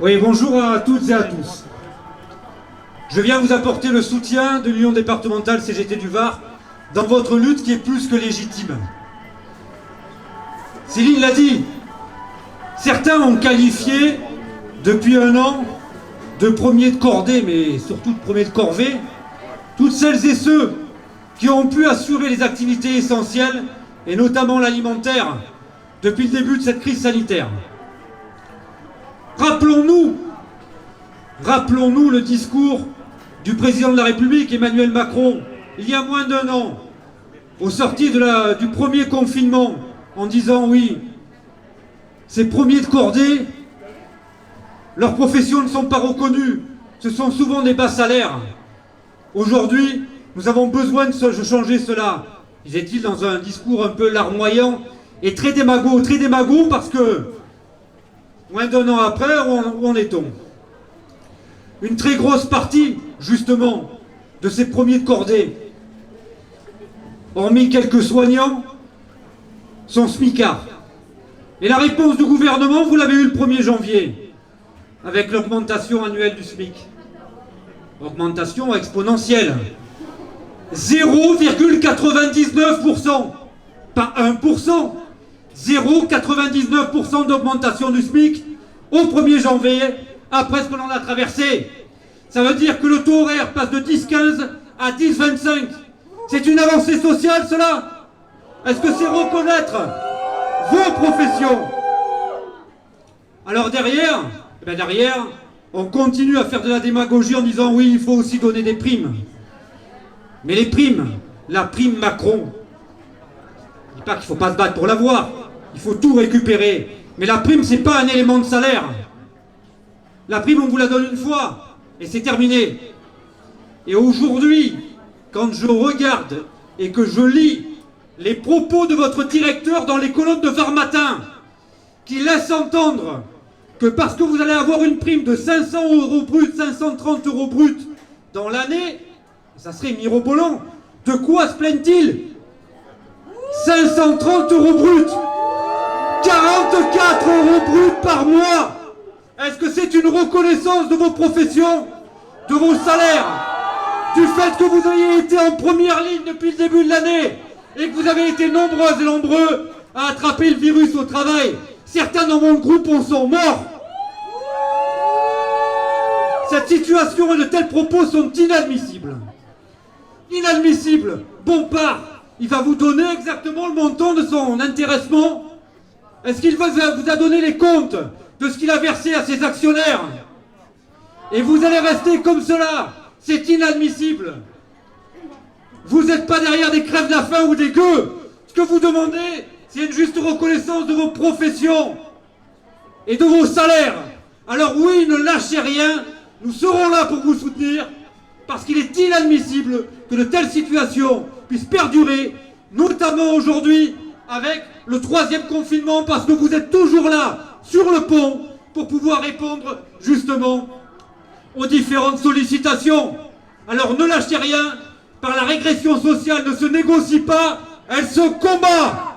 Oui, bonjour à toutes et à tous. Je viens vous apporter le soutien de l'Union départementale CGT du Var dans votre lutte qui est plus que légitime. Céline l'a dit, certains ont qualifié depuis un an de premiers de cordée, mais surtout de premiers de corvée, toutes celles et ceux qui ont pu assurer les activités essentielles, et notamment l'alimentaire, depuis le début de cette crise sanitaire. Rappelons-nous le discours du président de la République, Emmanuel Macron, il y a moins d'un an, au sorti du premier confinement, en disant oui, ces premiers de cordée, leurs professions ne sont pas reconnues, ce sont souvent des bas salaires. Aujourd'hui, nous avons besoin de changer cela, disait-il dans un discours un peu larmoyant et très démago parce que moins d'un an après, où en est-on? Une très grosse partie, justement, de ces premiers de cordée, hormis quelques soignants, sont smicards. Et la réponse du gouvernement, vous l'avez eue le 1er janvier, avec l'augmentation annuelle du SMIC. Augmentation exponentielle. 0,99%. Pas 1%. 0,99% d'augmentation du SMIC au 1er janvier, après ce que l'on a traversé. Ça veut dire que le taux horaire passe de 10,15 à 10,25. C'est une avancée sociale, cela? Est-ce que c'est reconnaître vos professions? Alors derrière, on continue à faire de la démagogie en disant oui, il faut aussi donner des primes. Mais les primes, la prime Macron, je ne dis pas qu'il ne faut pas se battre pour l'avoir, il faut tout récupérer. Mais la prime, ce n'est pas un élément de salaire. La prime, on vous la donne une fois, et c'est terminé. Et aujourd'hui, quand je regarde et que je lis les propos de votre directeur dans les colonnes de Var Matin, qui laisse entendre que parce que vous allez avoir une prime de 500 € brut, 530 € brut dans l'année, ça serait mirobolant. De quoi se plaignent-ils? 530 € brut, 44 € brut par mois. Est-ce que c'est une reconnaissance de vos professions, de vos salaires, du fait que vous ayez été en première ligne depuis le début de l'année et que vous avez été nombreuses et nombreux à attraper le virus au travail? Certains dans mon groupe en sont morts. Cette situation et de tels propos sont inadmissibles. Inadmissibles. Bompard, il va vous donner exactement le montant de son intéressement? Est-ce qu'il vous a donné les comptes de ce qu'il a versé à ses actionnaires? Et vous allez rester comme cela? C'est inadmissible. Vous n'êtes pas derrière des crèves de la faim ou des gueux. Ce que vous demandez, c'est une juste reconnaissance de vos professions et de vos salaires. Alors oui, ne lâchez rien. Nous serons là pour vous soutenir, parce qu'il est inadmissible que de telles situations puissent perdurer, notamment aujourd'hui avec le 3e confinement, parce que vous êtes toujours là, sur le pont, pour pouvoir répondre justement aux différentes sollicitations. Alors ne lâchez rien, par la régression sociale ne se négocie pas, elle se combat.